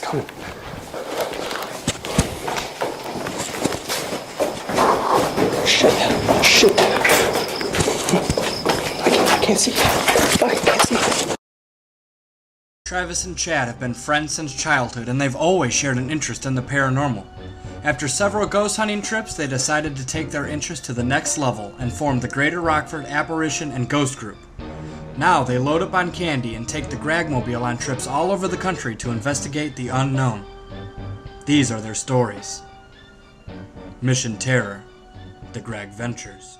coming. Shit. I can't see. I can't see. Travis and Chad have been friends since childhood, and they've always shared an interest in the paranormal. After several ghost hunting trips, they decided to take their interest to the next level and formed the Greater Rockford Apparition and Ghost Group. Now they load up on candy and take the Graggmobile on trips all over the country to investigate the unknown. These are their stories. Mission Terror, the Gragg Ventures.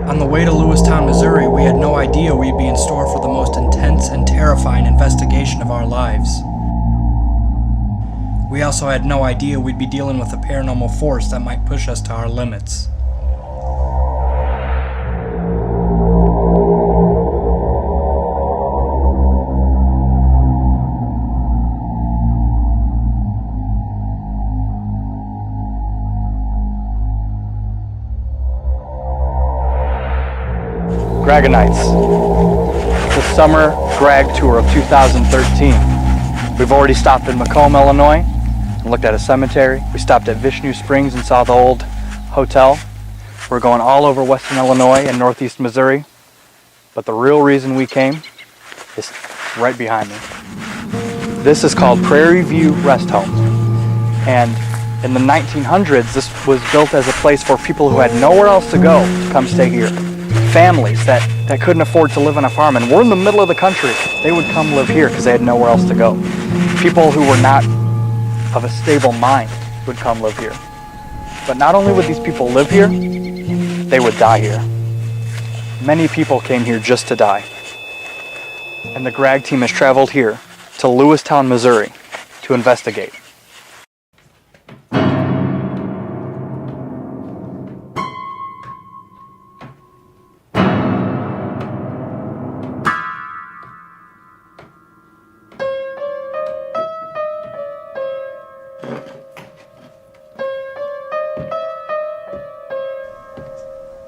On the way to Lewistown, Missouri, we had no idea we'd be in store for the most intense and terrifying investigation of our lives. We also had no idea we'd be dealing with a paranormal force that might push us to our limits. GRAGGonites, the summer Gragg tour of 2013. We've already stopped in Macomb, Illinois, and looked at a cemetery. We stopped at Vishnu Springs and saw the old hotel. We're going all over western Illinois and northeast Missouri, but the real reason we came is right behind me. This is called Prairie View Rest Home, and in the 1900s this was built as a place for people who had nowhere else to go to come stay here. Families that couldn't afford to live on a farm, and we're in the middle of the country, they would come live here because they had nowhere else to go. People who were not of a stable mind would come live here. But not only would these people live here, they would die here. Many people came here just to die. And the Gragg team has traveled here to Lewistown, Missouri to investigate.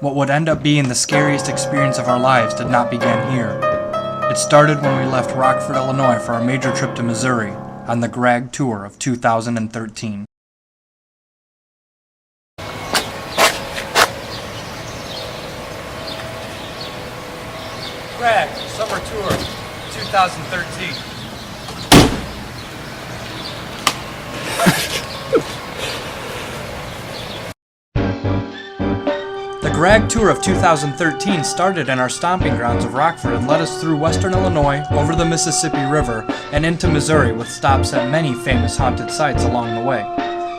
What would end up being the scariest experience of our lives did not begin here. It started when we left Rockford, Illinois for our major trip to Missouri on the Gragg tour of 2013. Gragg Summer Tour 2013. The Gragg Tour of 2013 started in our stomping grounds of Rockford and led us through western Illinois, over the Mississippi River, and into Missouri with stops at many famous haunted sites along the way,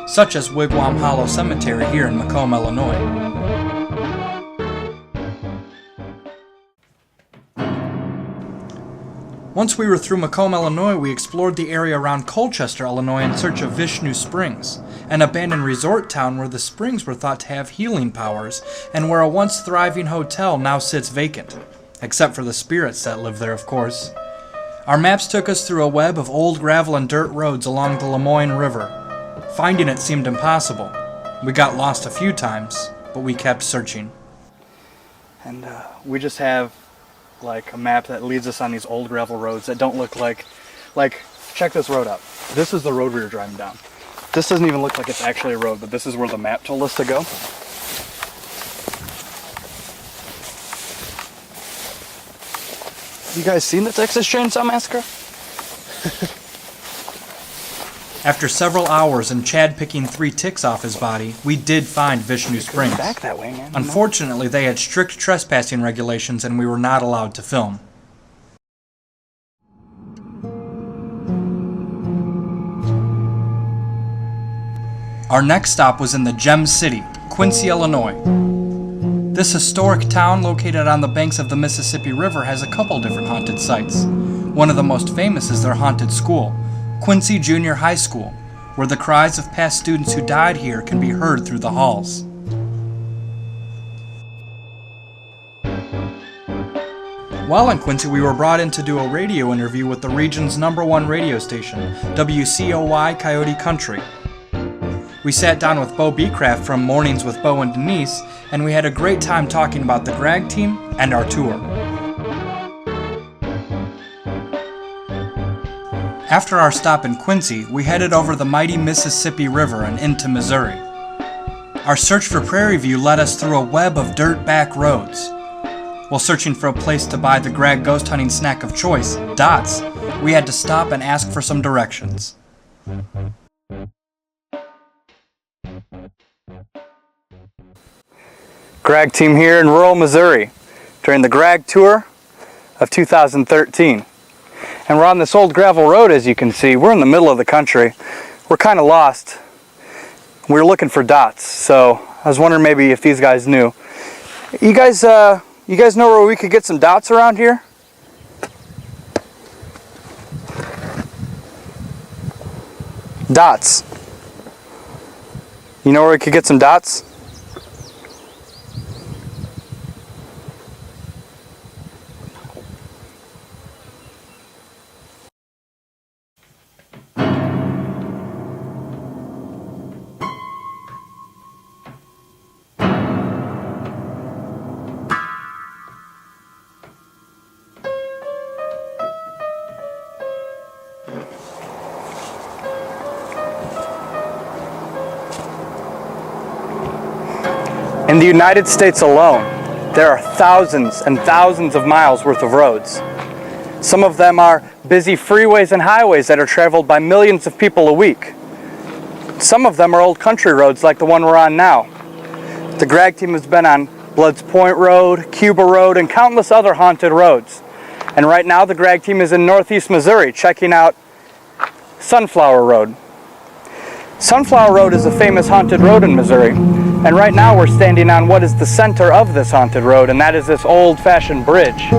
such as Wigwam Hollow Cemetery here in Macomb, Illinois. Once we were through Macomb, Illinois, we explored the area around Colchester, Illinois in search of Vishnu Springs, an abandoned resort town where the springs were thought to have healing powers and where a once thriving hotel now sits vacant, except for the spirits that live there, of course. Our maps took us through a web of old gravel and dirt roads along the Lemoyne River. Finding it seemed impossible. We got lost a few times, but we kept searching. And we just have like a map that leads us on these old gravel roads that don't look like check this road out. This is the road we were driving down. This doesn't even look like it's actually a road, but this is where the map told us to go. You guys seen the Texas Chainsaw Massacre? After several hours and Chad picking 3 ticks off his body, we did find Vishnu Springs. Back that way, man. Unfortunately, they had strict trespassing regulations and we were not allowed to film. Our next stop was in the Gem City, Quincy, Illinois. This historic town located on the banks of the Mississippi River has a couple different haunted sites. One of the most famous is their haunted school, Quincy Junior High School, where the cries of past students who died here can be heard through the halls. While in Quincy, we were brought in to do a radio interview with the region's #1 radio station, WCOY Coyote Country. We sat down with Bo Beecraft from Mornings with Bo and Denise, and we had a great time talking about the GRAG team and our tour. After our stop in Quincy, we headed over the mighty Mississippi River and into Missouri. Our search for Prairie View led us through a web of dirt back roads. While searching for a place to buy the GRAG ghost hunting snack of choice, dots, we had to stop and ask for some directions. GRAG team here in rural Missouri during the GRAG tour of 2013. And we're on this old gravel road, as you can see. We're in the middle of the country. We're kind of lost. We were looking for dots, so I was wondering maybe if these guys knew. You guys know where we could get some dots around here? Dots. You know where we could get some dots? In the United States alone, there are thousands and thousands of miles worth of roads. Some of them are busy freeways and highways that are traveled by millions of people a week. Some of them are old country roads like the one we're on now. The GRAG team has been on Bloods Point Road, Cuba Road, and countless other haunted roads. And right now the GRAG team is in northeast Missouri checking out Sunflower Road. Sunflower Road is a famous haunted road in Missouri, and right now we're standing on what is the center of this haunted road, and that is this old-fashioned bridge.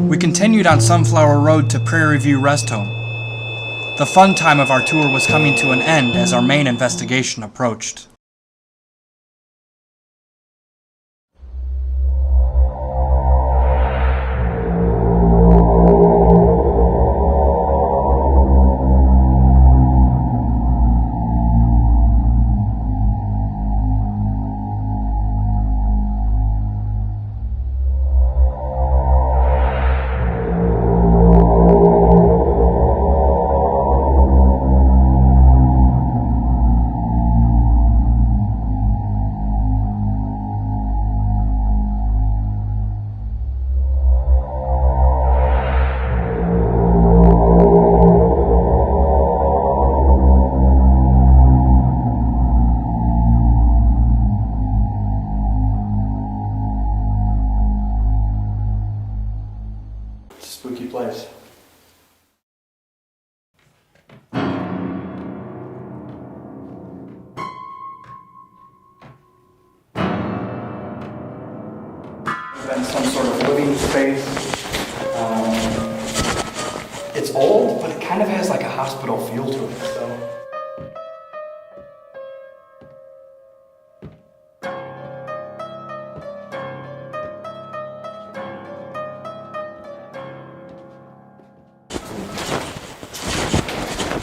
We continued on Sunflower Road to Prairie View Rest Home. The fun time of our tour was coming to an end as our main investigation approached. Spooky place. Been some sort of living space. It's old, but it kind of has like a hospital feel to it. So.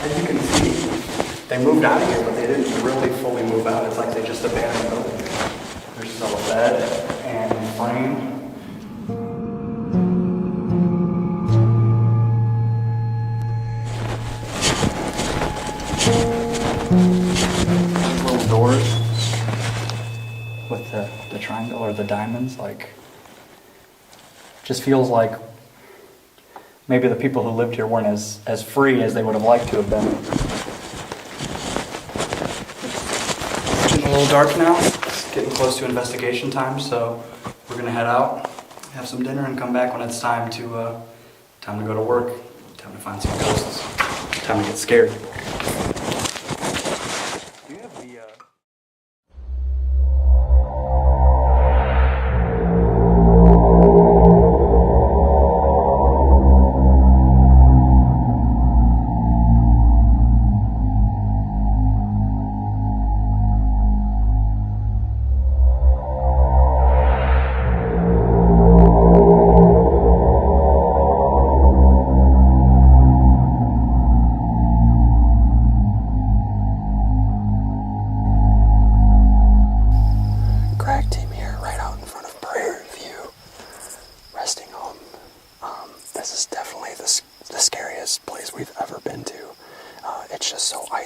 As you can see, they moved out of here, but they didn't really fully move out. It's like they just abandoned the building. There's still a bed and frame. Little doors with the triangle or the diamonds, like, just feels like maybe the people who lived here weren't as free as they would have liked to have been. It's getting a little dark now. It's getting close to investigation time, so we're gonna head out, have some dinner, and come back when it's time to go to work, time to find some ghosts, time to get scared. Do you have the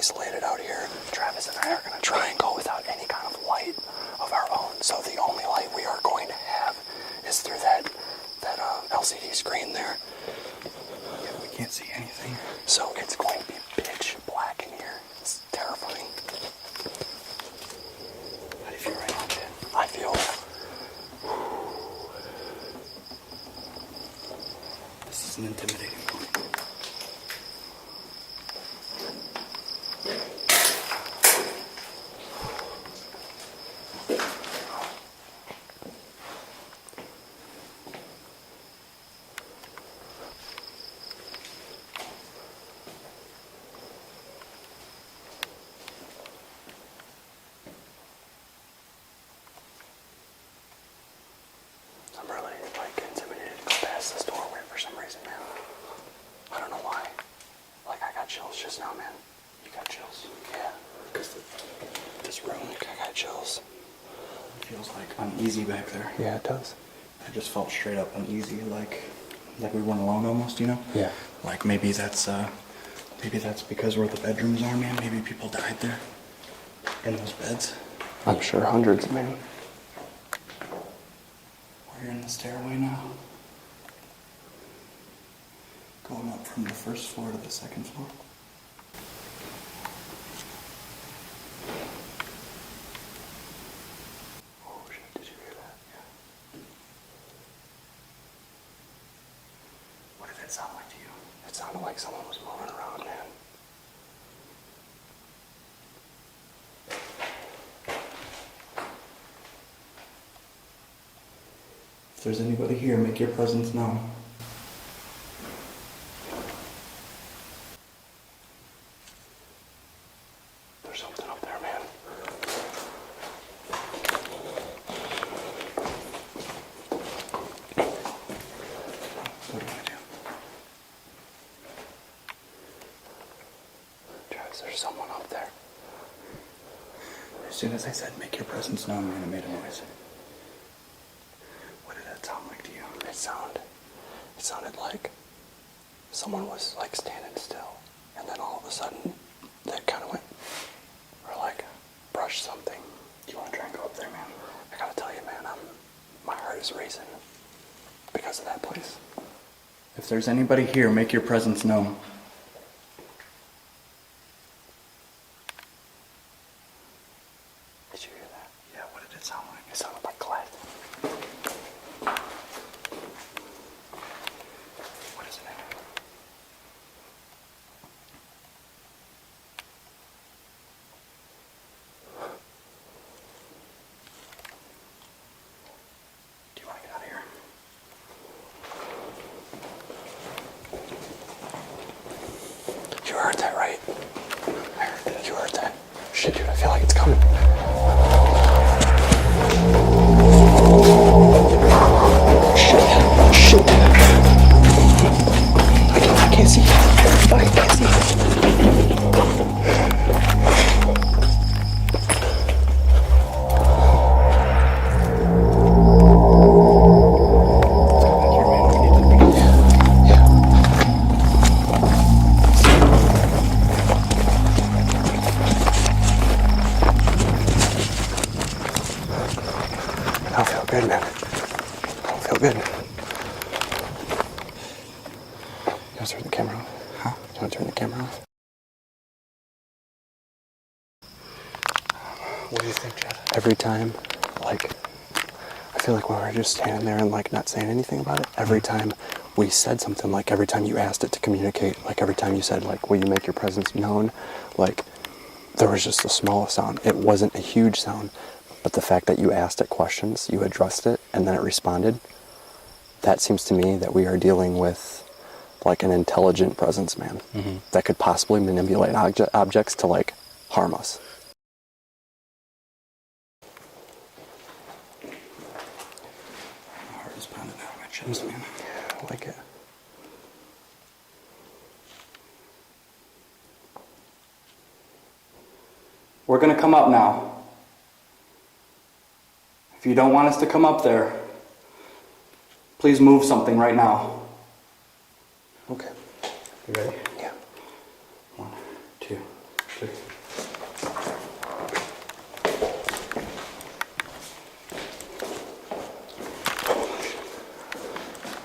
isolated out here. Travis and I are going to try and go without any kind of light of our own. So the only light we are going to have is through that LCD screen there. Yeah, we can't see anything. So it's going to be pitch black in here. It's terrifying. How do you feel right now, Chad? I feel... This is an intimidating point. I'm really, intimidated to go past this doorway for some reason, man. I don't know why. I got chills just now, man. You got chills? Yeah. Because this room I got chills. feels uneasy back there. Yeah, it does. I just felt straight up uneasy, like we weren't alone almost, you know? Yeah. Maybe that's because where the bedrooms are, man. Maybe people died there in those beds. I'm sure hundreds, man. We're in the stairway now. Going up from the first floor to the second floor. Oh shit, did you hear that? Yeah. What did that sound like to you? It sounded like someone was moving around, man. If there's anybody here, make your presence known. There's something up there, man. What do you want to do? Travis, there's someone up there. As soon as I said make your presence known, man, it made a noise. What did that sound like to you? It sounded like someone was standing still, and then all of a sudden, they kind of went, or brushed something. Do you want to try and go up there, man? I gotta tell you, man, my heart is racing because of that place. If there's anybody here, make your presence known. Did you hear that? Yeah, what did it sound like? It sounded like glass. What is it? Do you want to get out of here? You heard that, right? I heard that. You heard that? Shit, dude, I feel like it's coming. Shit. I can't see. I can't see. Yeah. I don't feel good, man. I don't feel good. You want to turn the camera off? Huh? You want to turn the camera off? What do you think, Chad? Every time, I feel like when we were just standing there and not saying anything about it, every time we said something, every time you asked it to communicate, every time you said, will you make your presence known, there was just the smallest sound. It wasn't a huge sound, but the fact that you asked it questions, you addressed it, and then it responded, that seems to me that we are dealing with an intelligent presence, man, that could possibly manipulate objects to harm us. My heart is pounding out of my chest, man. Yeah, I like it. We're gonna come up now. If you don't want us to come up there, please move something right now. Okay. You ready? Yeah. 1, 2, 3.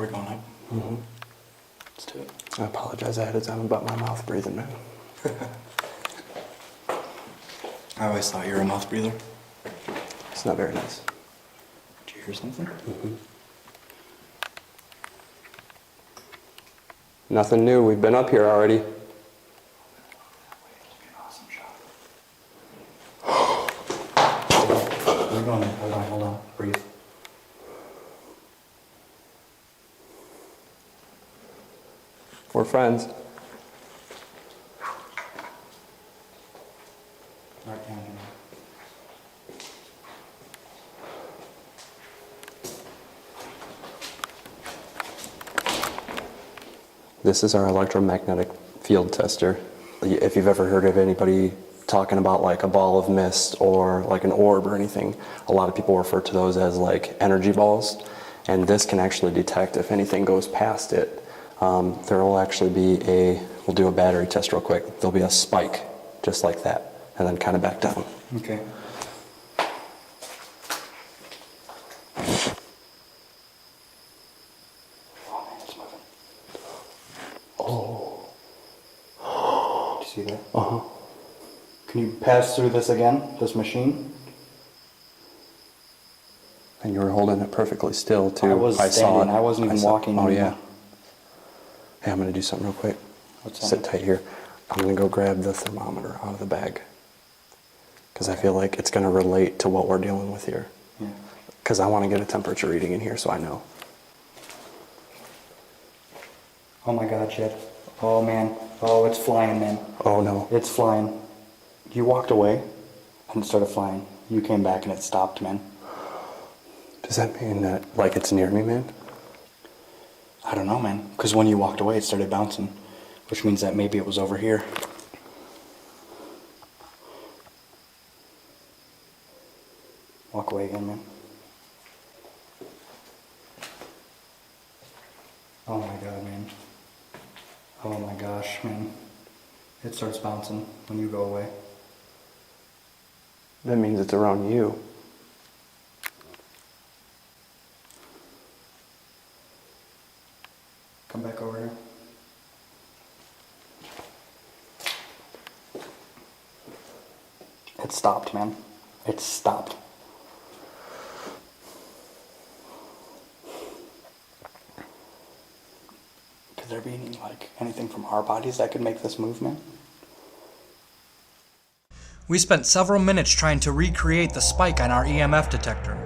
We're going up. Mm-hmm. Let's do it. I apologize ahead of time about my mouth breathing, man. I always thought you were a mouth breather. It's not very nice. Did you hear something? Mm-hmm. Nothing new. We've been up here already. An awesome shot. We're going. Hold on. Breathe. We're friends. Right down here. This is our electromagnetic field tester. If you've ever heard of anybody talking about like a ball of mist or like an orb or anything, a lot of people refer to those as like energy balls. And this can actually detect if anything goes past it. There will actually be we'll do a battery test real quick. There'll be a spike just like that and then kind of back down. Okay. Oh man, it's moving. Oh. Do you see that? Uh-huh. Can you pass through this again, this machine? And you were holding it perfectly still too. I was saw standing. it. I wasn't even walking Oh anymore. yeah. Hey, I'm gonna do something real quick. What's that? Sit tight here. I'm gonna go grab the thermometer out of the bag. Because I feel like it's gonna relate to what we're dealing with here. Yeah. Because I want to get a temperature reading in here so I know. Oh my God, Chad. Oh man. Oh, it's flying, man. Oh no. It's flying. You walked away and it started flying. You came back and it stopped, man. Does that mean that like it's near me, man? I don't know, man. Because when you walked away, it started bouncing, which means that maybe it was over here. Walk away again, man. Oh my God, man. Oh my gosh, man. It starts bouncing when you go away. That means it's around you. Come back over here. It stopped, man. It stopped. Could there be any, anything from our bodies that could make this movement? We spent several minutes trying to recreate the spike on our EMF detector.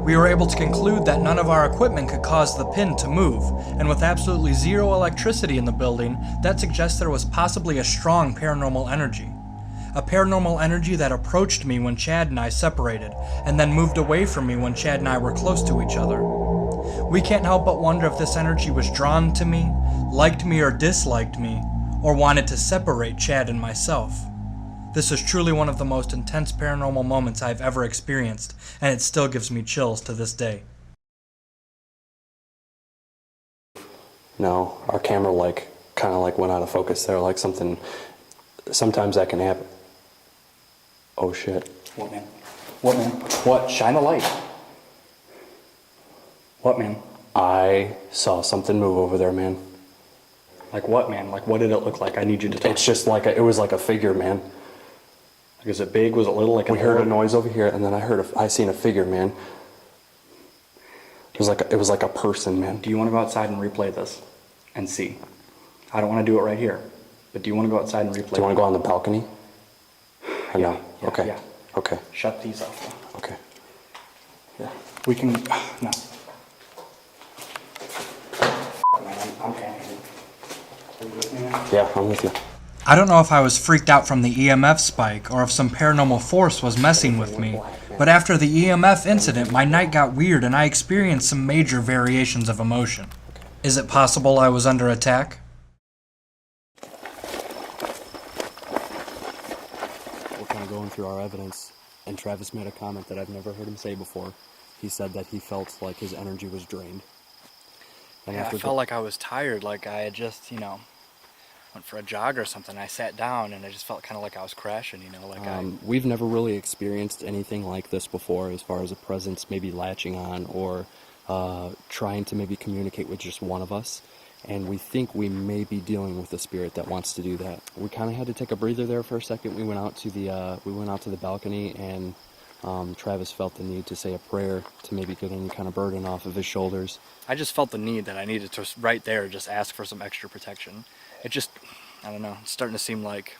We were able to conclude that none of our equipment could cause the pin to move, and with absolutely zero electricity in the building, that suggests there was possibly a strong paranormal energy. A paranormal energy that approached me when Chad and I separated, and then moved away from me when Chad and I were close to each other. We can't help but wonder if this energy was drawn to me, liked me or disliked me, or wanted to separate Chad and myself. This is truly one of the most intense paranormal moments I've ever experienced, and it still gives me chills to this day. No, our camera kind of went out of focus there, like something. Sometimes that can happen. Oh shit. What, man? What, man? What? Shine a light. What, man? I saw something move over there, man. Like what, man? Like what did it look like? I need you to tell. It's just it was like a figure, man. Like, is it big? Was it little? We heard a noise over here, and then I seen a figure, man. It was like a person, man. Do you want to go outside and replay this and see? I don't want to do it right here, but do you want to go outside and replay? Do you want to go on the balcony? Or Yeah, no? yeah, Okay. yeah. Okay. Shut these off. Okay. Here. We can. No. Man, I'm panicking. Are you with me now? Yeah, I'm with you. I don't know if I was freaked out from the EMF spike or if some paranormal force was messing with me, but after the EMF incident, my night got weird and I experienced some major variations of emotion. Is it possible I was under attack? We're kind of going through our evidence, and Travis made a comment that I've never heard him say before. He said that he felt like his energy was drained. And Yeah, I felt like I was tired, like I had just, went for a jog or something. I sat down and I just felt kind of like I was crashing, we've never really experienced anything like this before, as far as a presence maybe latching on or trying to maybe communicate with just one of us. And we think we may be dealing with a spirit that wants to do that. We kind of had to take a breather there for a second. We went out to the balcony, and Travis felt the need to say a prayer to maybe get any kind of burden off of his shoulders. I just felt the need that I needed to right there just ask for some extra protection. It just, I don't know, it's starting to seem like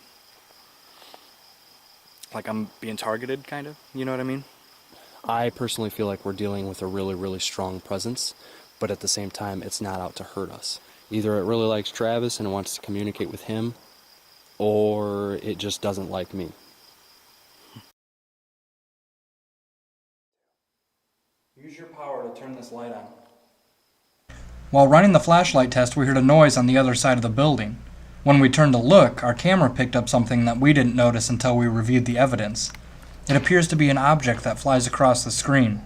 I'm being targeted, kind of. You know what I mean? I personally feel like we're dealing with a really, really strong presence, but at the same time, it's not out to hurt us. Either it really likes Travis and wants to communicate with him, or it just doesn't like me. Use your power to turn this light on. While running the flashlight test, we heard a noise on the other side of the building. When we turned to look, our camera picked up something that we didn't notice until we reviewed the evidence. It appears to be an object that flies across the screen.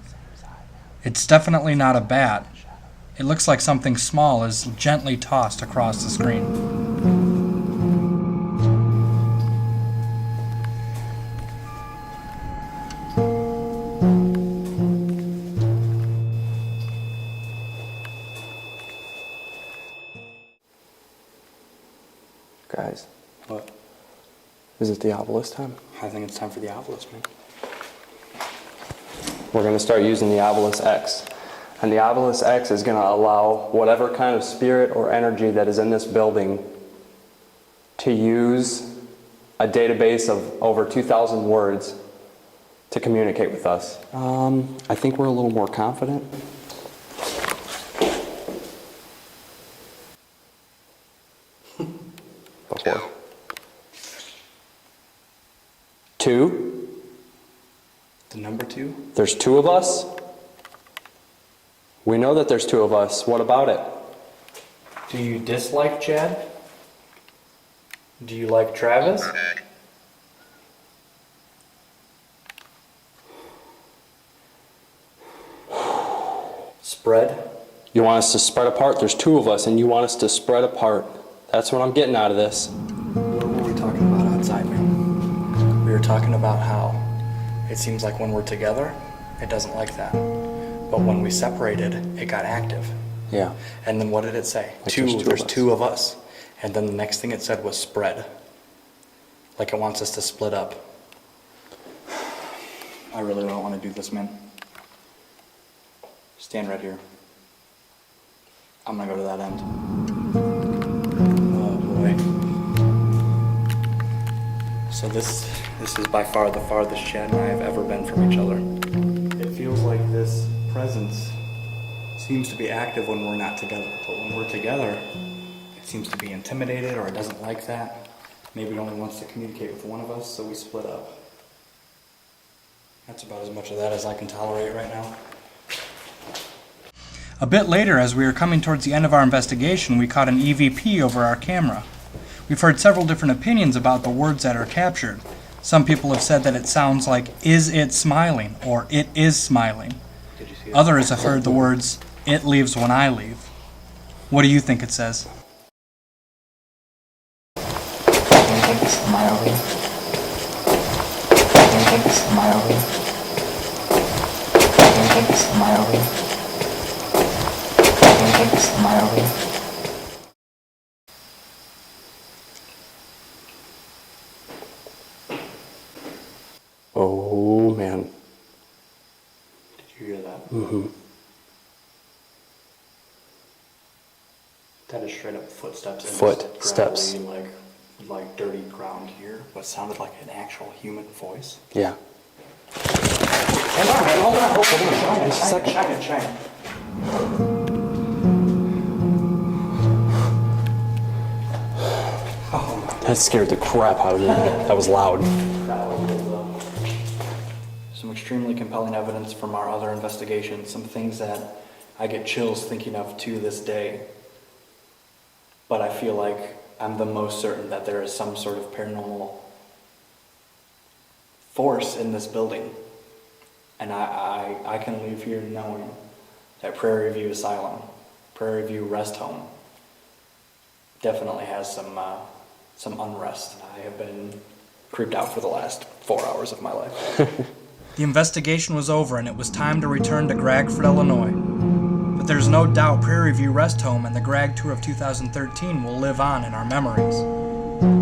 It's definitely not a bat. It looks like something small is gently tossed across the screen. Guys, What? is it the obelisk time? I think it's time for the obelisk, man. We're going to start using the obelisk X. And the obelisk X is going to allow whatever kind of spirit or energy that is in this building to use a database of over 2,000 words to communicate with us. I think we're a little more confident. Before. 2. The number 2? There's 2 of us. We know that there's 2 of us. What about it? Do you dislike Chad? Do you like Travis? Spread? You want us to spread apart? There's 2 of us, and you want us to spread apart. That's what I'm getting out of this. What were we talking about outside, man? We were talking about how it seems like when we're together, it doesn't like that. But when we separated, it got active. Yeah. And then what did it say? Like There's two of us. And then the next thing it said was spread. Like it wants us to split up. I really don't want to do this, man. Stand right here. I'm gonna go to that end. Oh boy. So this is by far the farthest Chad and I have ever been from each other. It feels like this presence seems to be active when we're not together, but when we're together, it seems to be intimidated or it doesn't like that. Maybe it only wants to communicate with one of us, so we split up. That's about as much of that as I can tolerate right now. A bit later, as we were coming towards the end of our investigation, we caught an EVP over our camera. We've heard several different opinions about the words that are captured. Some people have said that it sounds like, "Is it smiling?" or "It is smiling." Others have heard the words, "It leaves when I leave." What do you think it says? Smiling. Smiling. Smiling. Smiling. Oh, man. Did you hear that? Mm-hmm. That is straight up footsteps. And Footsteps. just gravelly, like dirty ground here. What sounded like an actual human voice. Yeah. Hold on. Shine it. That scared the crap out of me. That was loud. Some extremely compelling evidence from our other investigations, some things that I get chills thinking of to this day. But I feel like I'm the most certain that there is some sort of paranormal force in this building. And I can leave here knowing that Prairie View Asylum, Prairie View Rest Home, definitely has some unrest. I have been creeped out for the last 4 hours of my life. The investigation was over and it was time to return to Gragford, Illinois. But there's no doubt Prairie View Rest Home and the Grag Tour of 2013 will live on in our memories.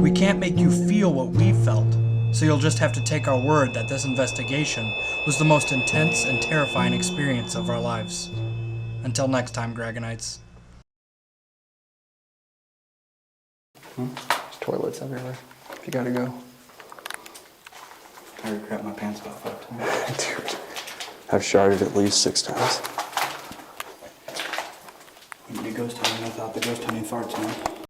We can't make you feel what we felt, so you'll just have to take our word that this investigation was the most intense and terrifying experience of our lives. Until next time, GRAGGonites. There's toilets everywhere. If you gotta go. I already crapped my pants about 5 times. Dude, I've sharded at least 6 times. We need a ghost hunting without the ghost hunting farts, man.